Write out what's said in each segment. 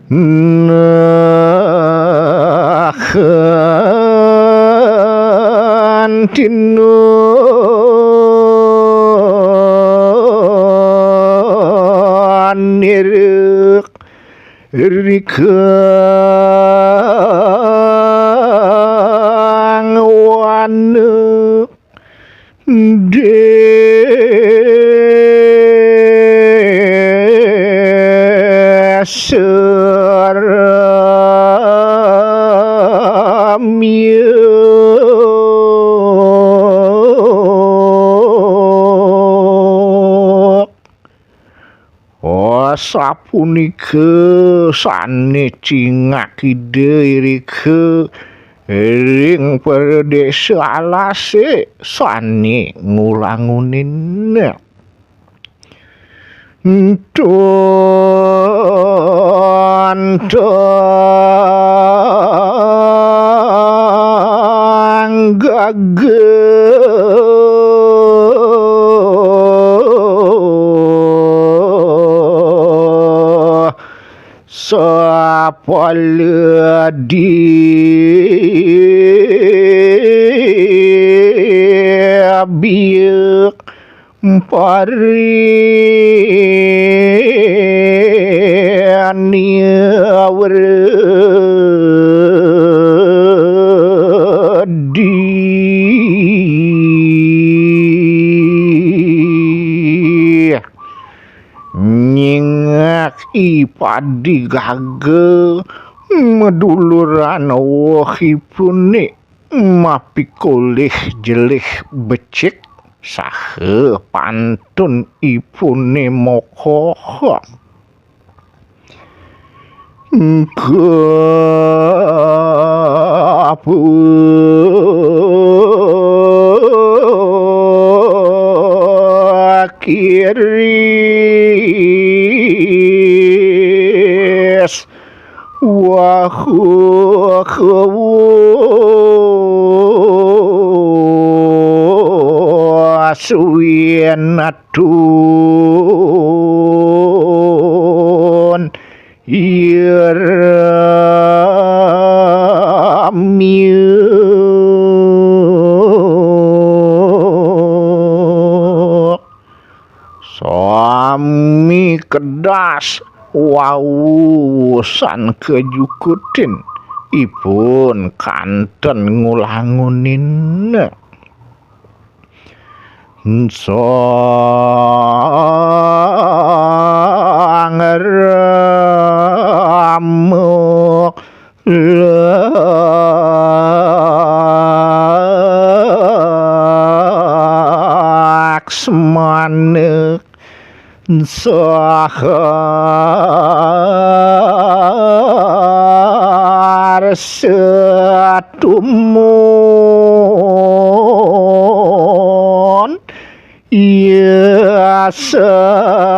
nahan tinu nirek rikang wanek sapunika sane cingak ide irike ring perdesa alase sane ngulangunin Tantang gagah sapaladi biak nyingak ipadi gagal meduluran wahipune mapikolih jelih becik sahe pantun ipune mokoh kiris suyenatun Suami kedas wawusan kejukutin ipun kanten ngulangunin sangeramuk laksmanek sahar setumun ya sasri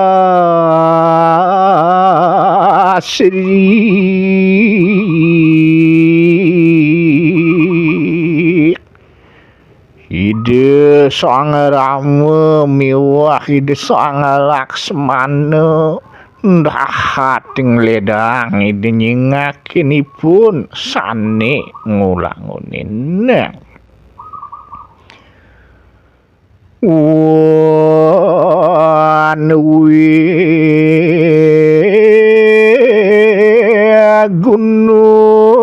ide sang rama miwah ide sang laksmana ndahating ledang ide nyingakinipun sane ngulangunin wanwi gunung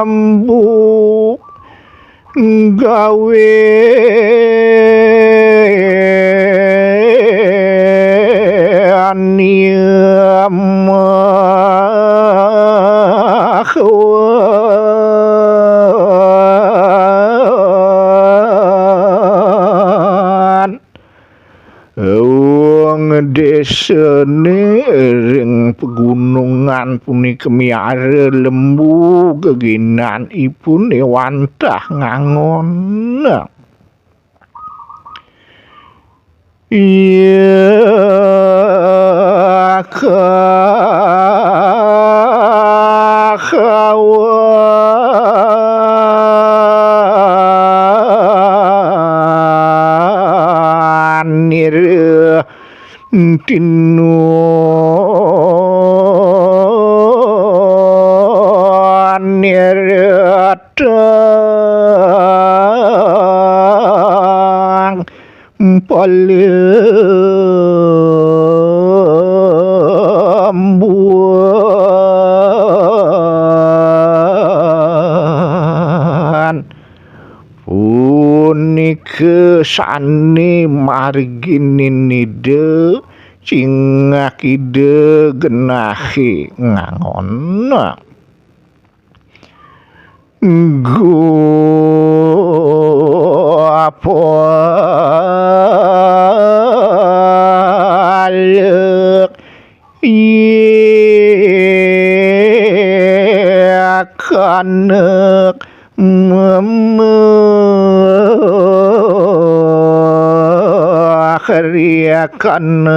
lembu gawe desene ring pegunungan punika miara lembu geginan ipune wantah ngangon iya kawan niratang palembuan punike sane margininide cingakide genahe ngangon gopalek kanek kriakanang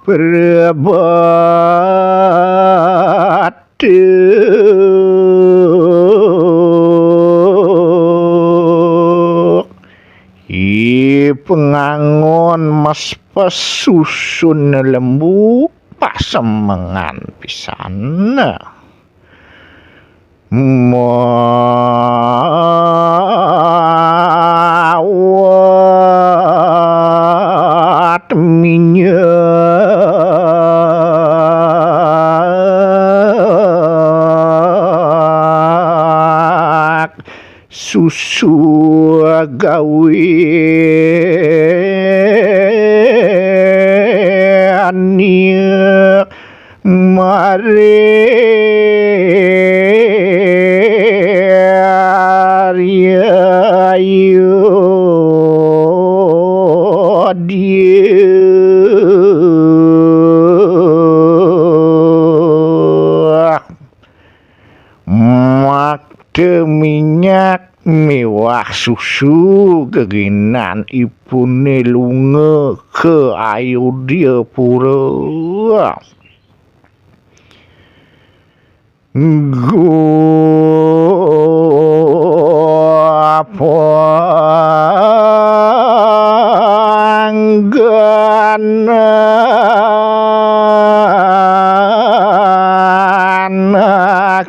perbatuk pengangon mas pesusun lembu pasemengan pisan mawat minyak susu gawe ania mare ayo dia makte minyak mewah susu keginan ipune lunga ke Ayodhya pura panggana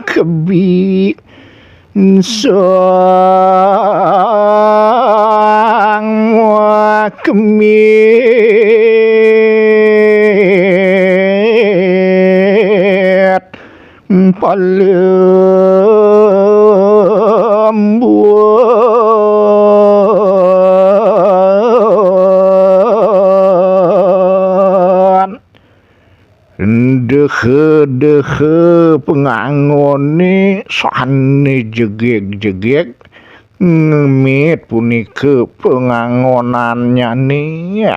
kebi sang kemit palembuan dehe pengangone sane jegek ngemit punike pengangonannya nih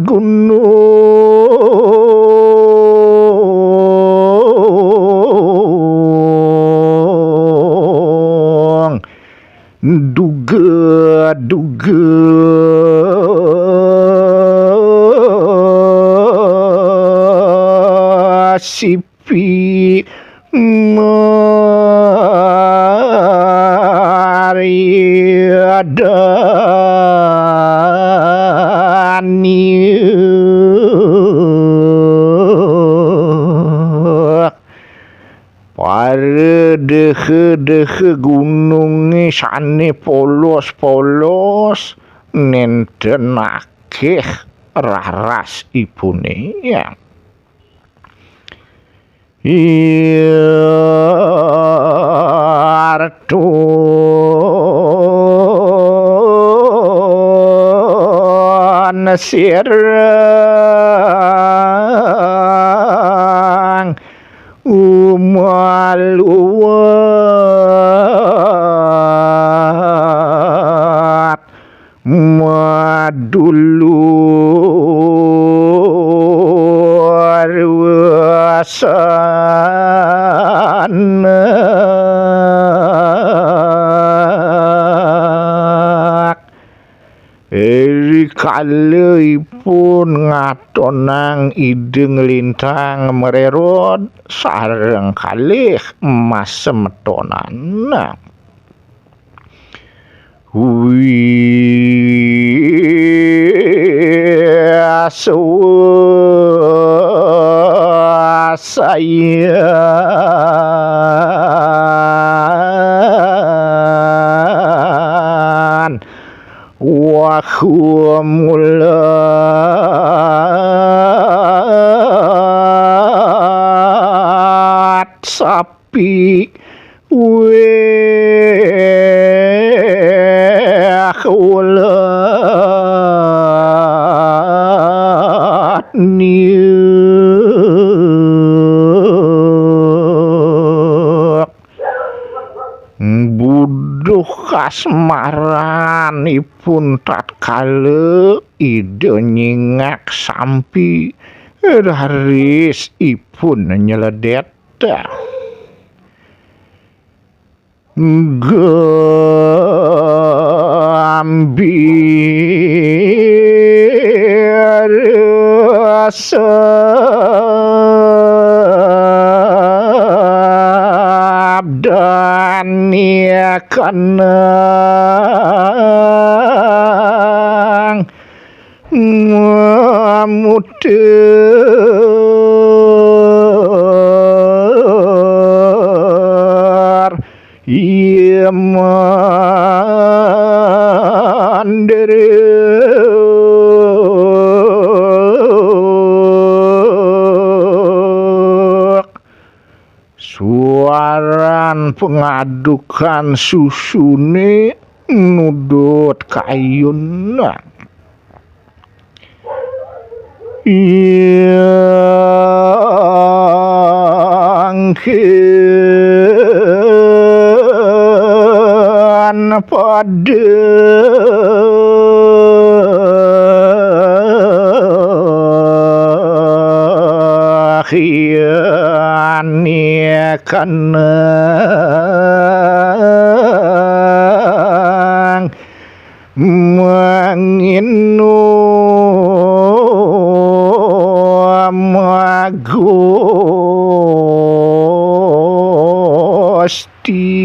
gunung duga sipi dehe gununge sane polos-polos nenten akeh raras ipune ya arto nasirang umaluat madulur wasanak kaleipun ngatonang ideng lintang mererod sareng kalih emas semetonan. Sayan wa mulat sapi ulat niuk buduh kasmaranipun tatkala ide nyingak sampi raris ipun nyeledet gambir sabdanya kenang muter ieu manderek suaran pengadukan susune nudut kayuna yang ken pada khiannya kenang manginu Gusti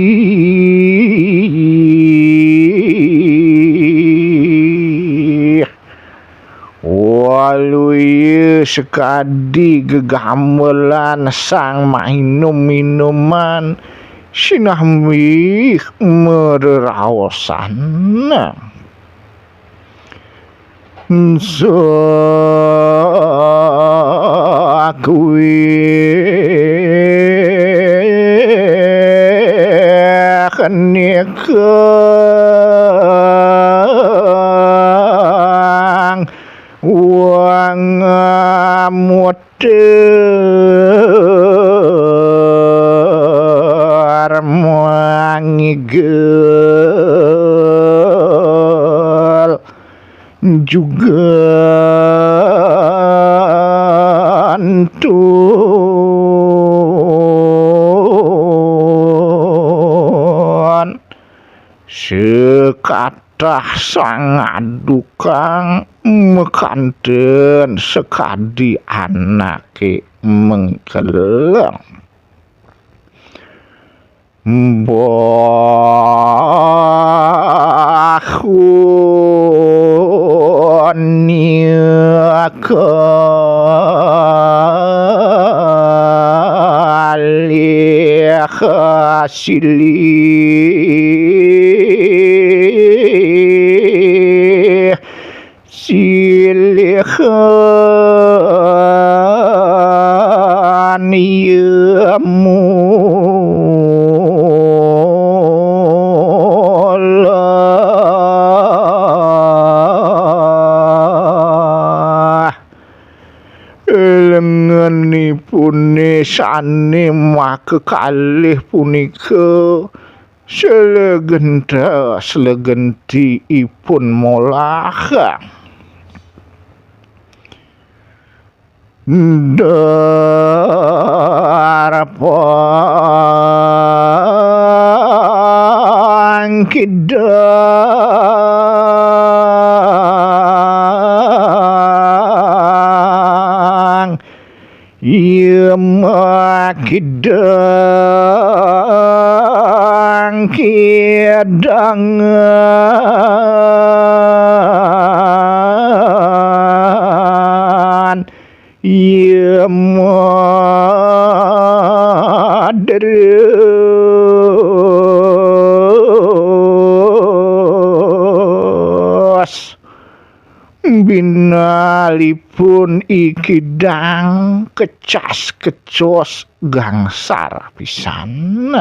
waluy sekadi gegamelan sang mainum minuman sinamih mereraosan kenikang wang muter mangigel juga antun sekatah sangadukang mekanten sekadi anake mengkeleng kalih silih ieu lengenipun sane makekalih punika slegentiipun molah darapang kidal kidang kidangan ieu modereus binalipun ikidang kecas kecos gangsar pisan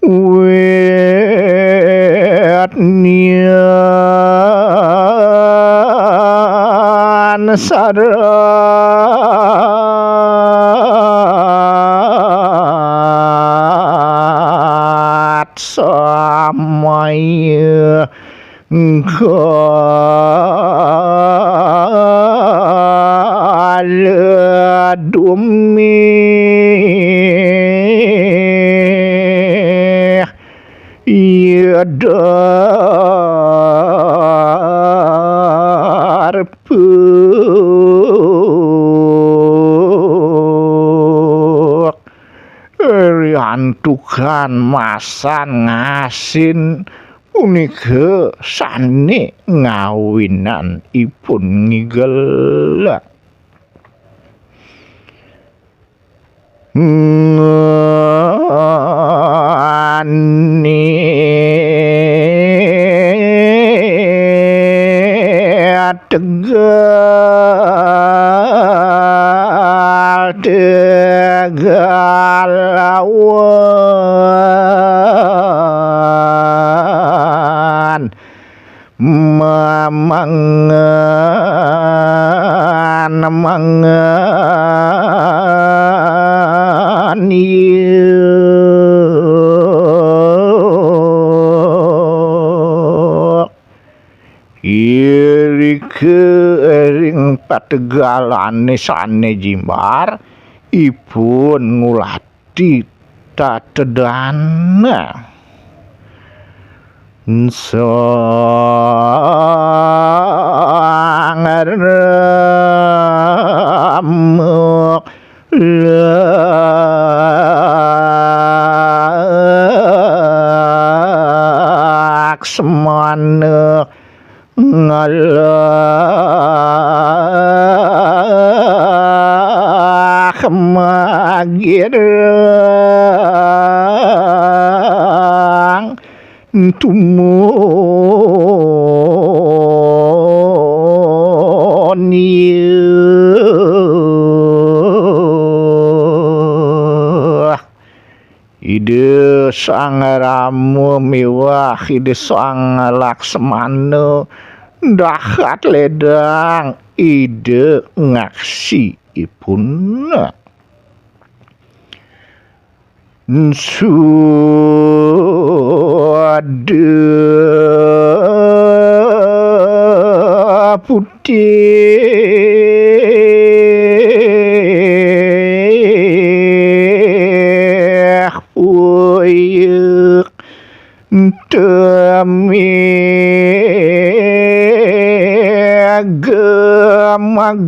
wet nian sarat samaya kaledumi darpuk riantukan masan ngasin punika sane ngawinan ipun ngigel ngani tegal lawan mangan iri kering pategalane sane jimbar ipun ngulati tatedana sangaramuk laksmana ngalah magirang tumun ide sang ramu miwah ide sang laksmana dahat ledang ide ngaksi ipun suada putih puyuk demi gemagang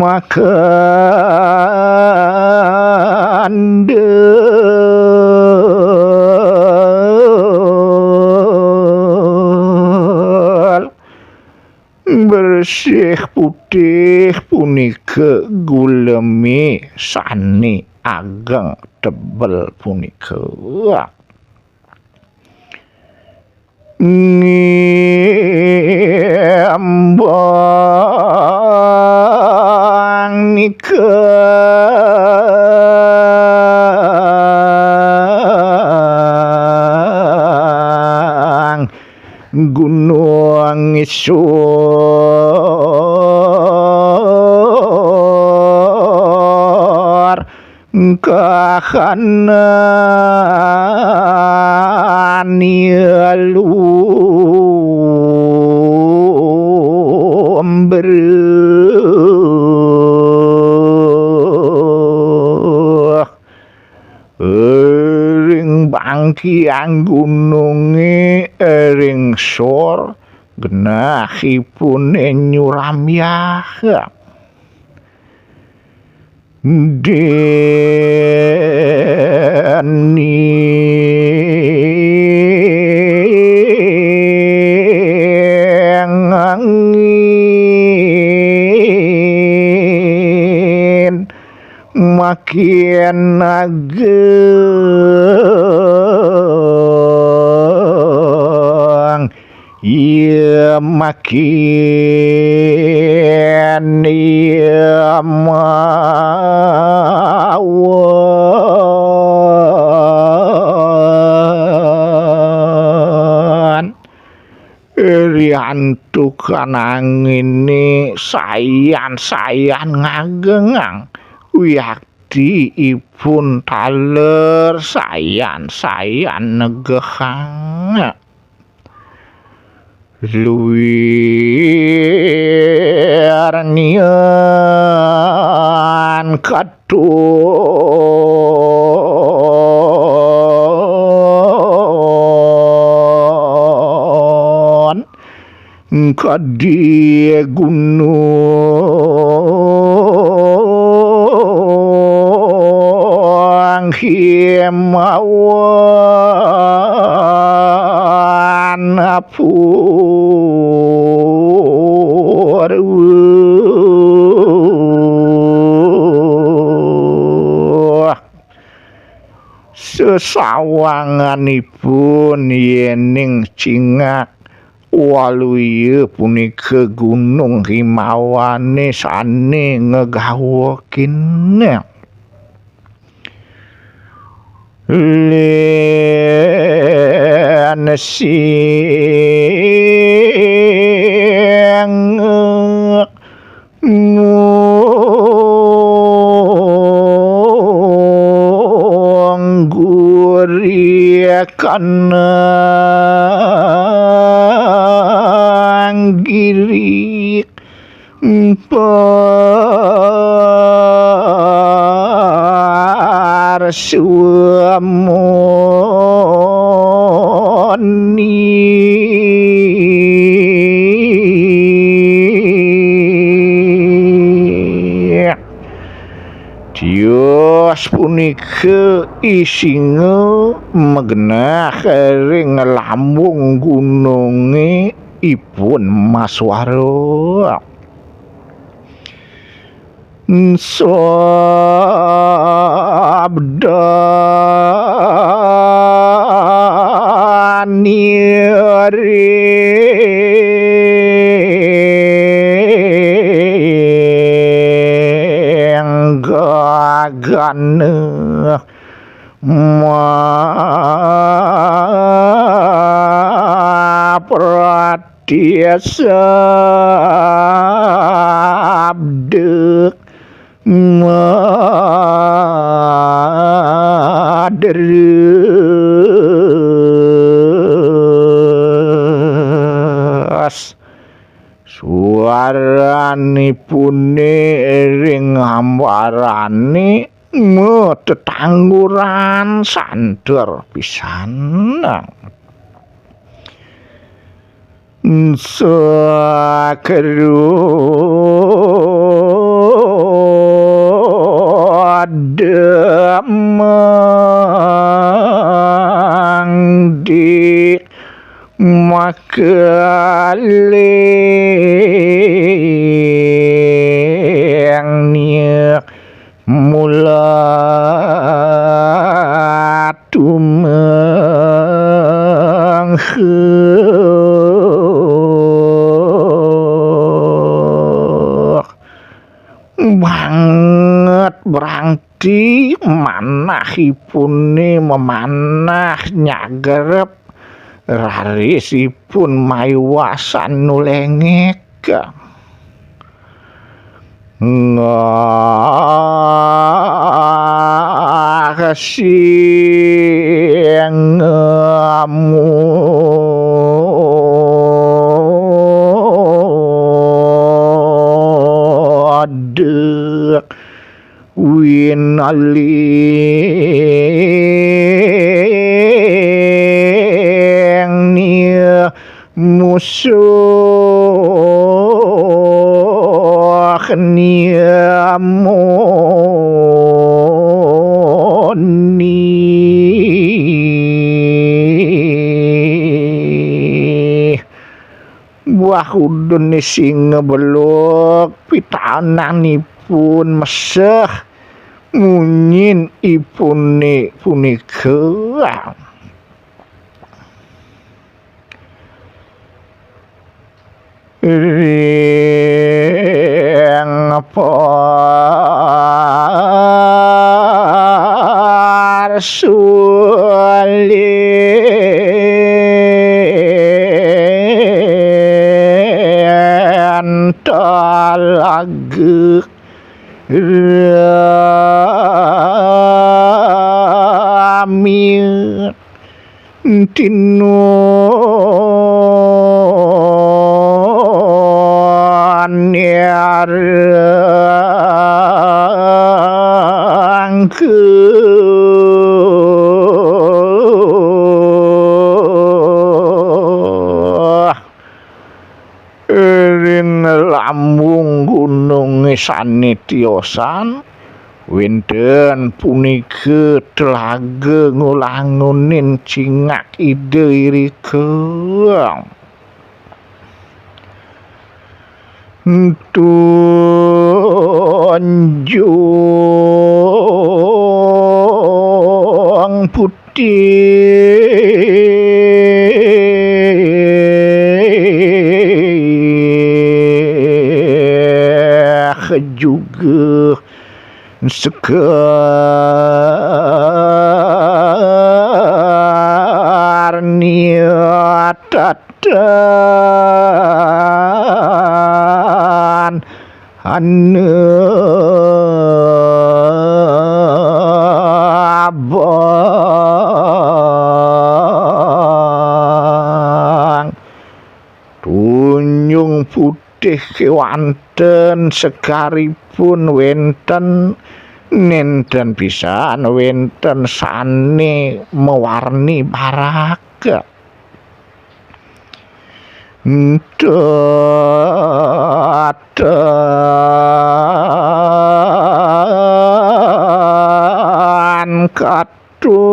makan bersih putih punika gulemi sani ageng tebel punika ngembang nikang gunung isor kahanan lumber ring bang Kiang gununge ringsor genahipun nyuram yaha deni angin makin ageng ia makin ia mawan riantuk angine sayan ngagengang wiakti ipun taler sayan negehang luwir nian katon kadi gunung himawan apur sesawanganipun yening cingak waluye punika gunung himawane sane ngegawokin len sing kanang girik parsuamoni Dios punika isinge megenah ring lambung gununge ipun Maswara sabda niring gagane ma pratya sabda madres suaranipun ring amwarane tetangguran santer pisan demang di makalengnya mula tumeng banget berarti manahipune memanah nyagerep rarisipun maiwasan nulengek ngasih ngamudek winali musuh niamoni buah udun sing ngebeluk pitananipun meseh munyin ipune punika ring parsulien talaga ramir nyarang ke ring lambung gunung sanityosan wonten punika telaga ngulangunin cingak ide irika tunjung putih juga sekar niatatan abang tunjung putih kewanten sekaripun wenten nenten pisan wenten sane mewarni baraka tatan katun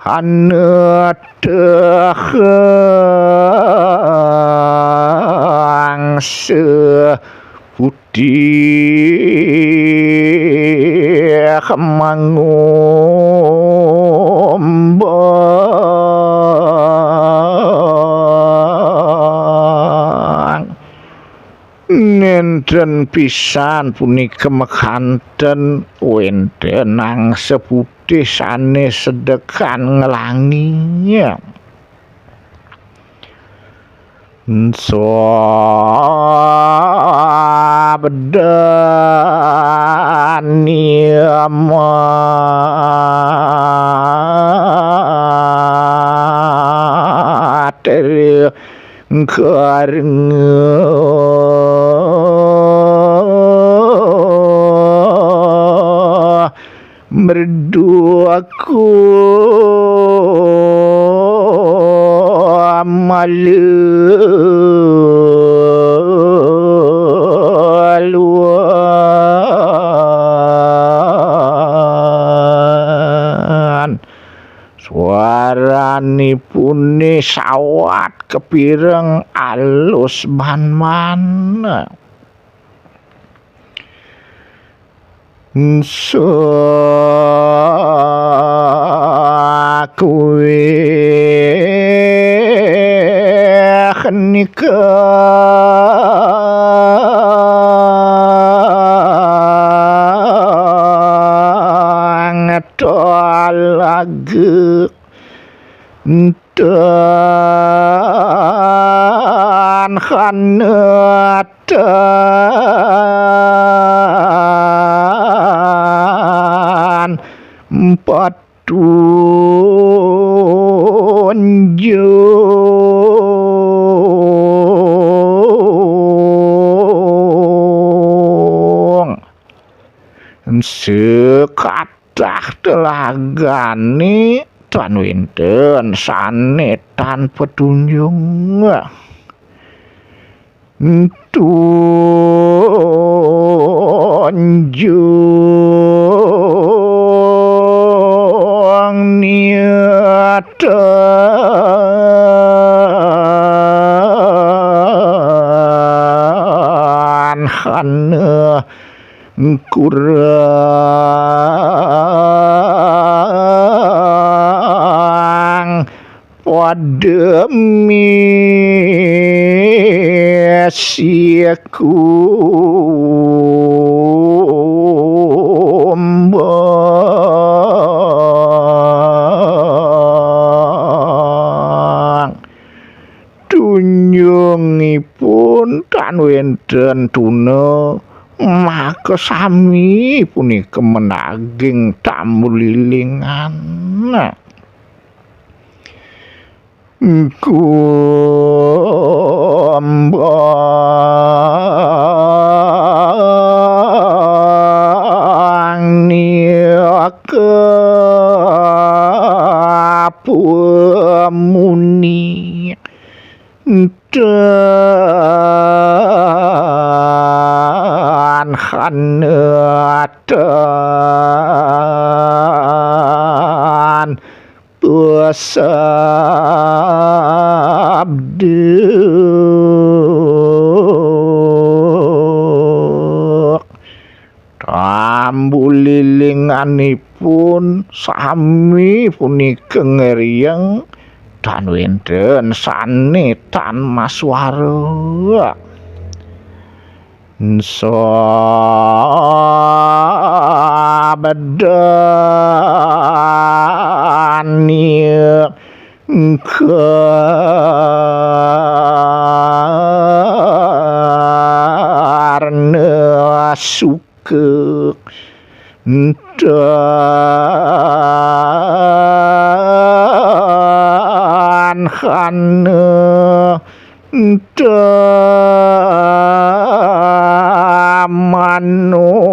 hanetehang seputih mangumbang nenten pisan punika mekaten wenten nang seputih sane sedekan ngelanginya sabdani materi kareng merduaku maluan suaranipun sawat kepireng alus man-man kuwi nika ngetoalaga dan khanatan patunjung sekathah telagane tan wenten sane tan petunjung tunjung niatan hana kurang pademi siaku tunjungipun tan wenten tuna maka sami punika menaging tamu lilingan kumbang niaka pemuni dan hanatan bersabda tambu lilinganipun sami punika ngerieng dan wenten sane tan maswara sabdani karna suka dan hana manojnya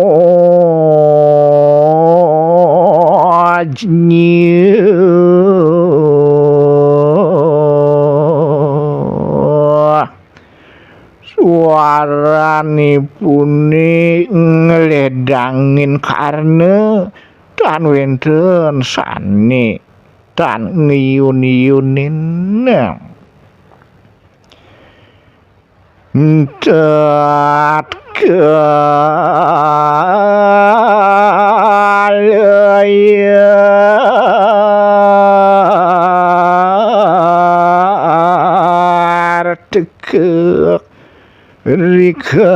suaranipun ngledangin karena tan wenten sane tan ngiyun-iyunin tatkala tekek rikang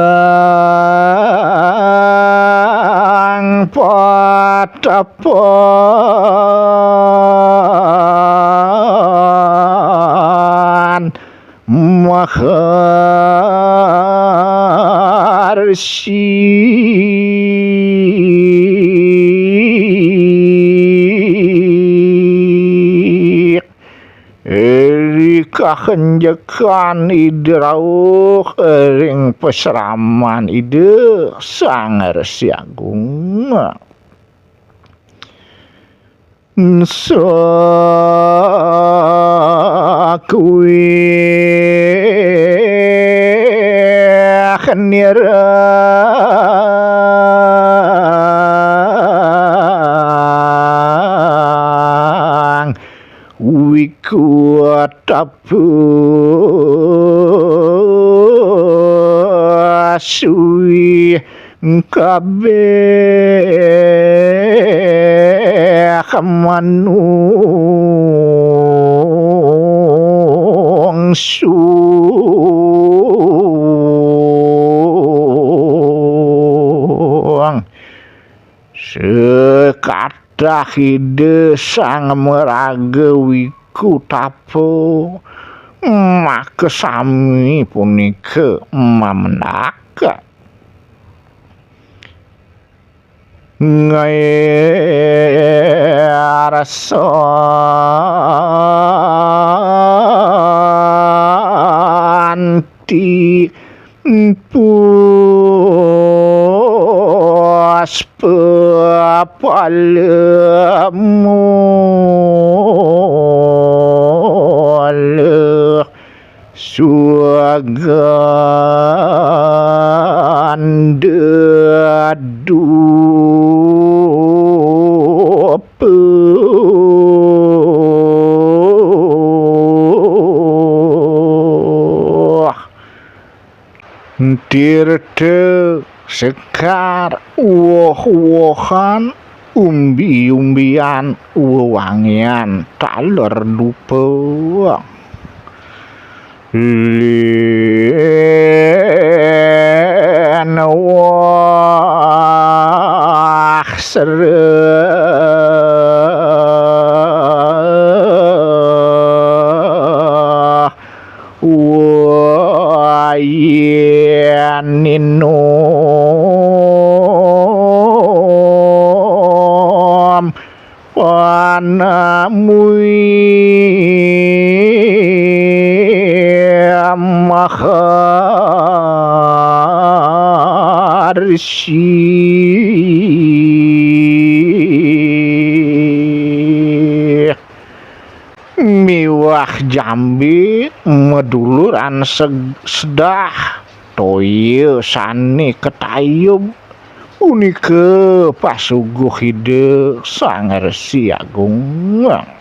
patapan maharsi Eri kahenjekan idrauh ring peseraman ide sang Resi Agung sakui khenirang wiku tapu suwi kabeh manungsu sekathah ide sang meraga wiku tapo maka sami punika mamenaka ngarasa anti puas palemu gandedup dirde sekar woh-wohan umbi-umbian wewangian taler dupe len wah sereh wah yen minum panamui maharsi miwah jambi meduluran sedah toye sani ketayub unike pasuguh hide sang Resi Agung.